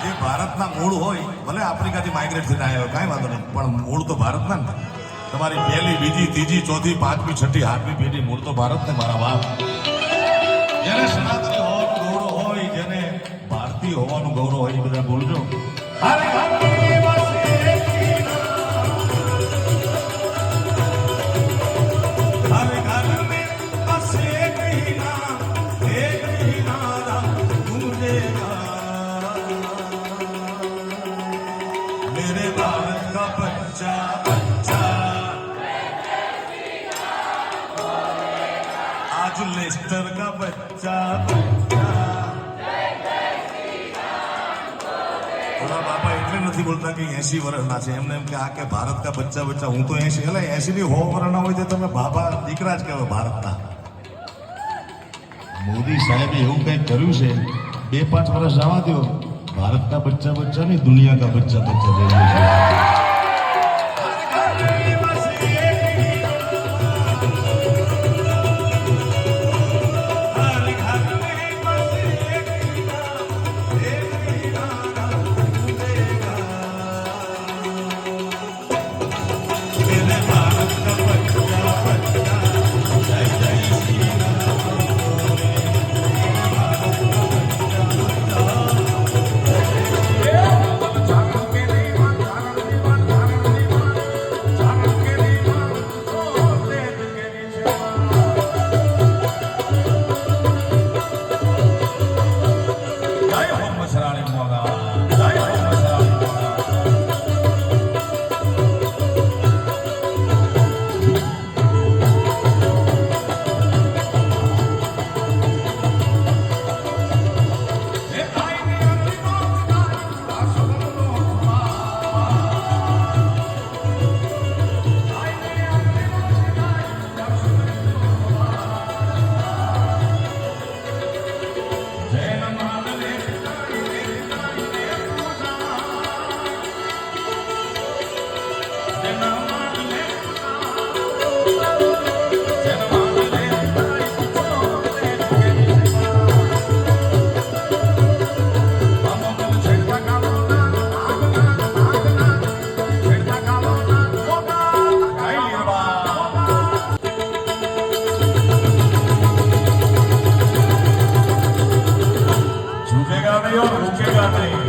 જે ભારતના મૂળ હોય, ભલે આફ્રિકાથી માઇગ્રેટ થઈને આવ્યો કાંઈ વાંધો નહીં, પણ મૂળ તો ભારતના ને. તમારી પહેલી, બીજી, ત્રીજી, ચોથી, પાંચમી, છઠ્ઠી, આઠમી પેઢી મૂળ તો ભારત ને મારા બાપ. જેને સનાતની હોવાનું ગૌરવ હોય, જેને ભારતીય હોવાનું ગૌરવ હોય, એ બધા બોલજો. लेस्टर का बच्चा થોડા બાપા એટલે નથી બોલતા કે 80 વર્ષના છે, એમને એમ કે આ કે ભારત કા બચ્ચા બચ્ચા. હું તો 80 એટલે 80 ની 100 વર્ષના હોય તો તમે બાપા દીકરા જ કહેવાય ભારતના. મોદી સાહેબે એવું કંઈક કર્યું છે, 2-5 વર્ષ જવા દો, ભારત કા બચ્ચા બચ્ચા નહીં, દુનિયા કા બચ્ચા બચ્ચા થઈ ગયું છે. रुकेगा नहीं और रुकेगा नहीं.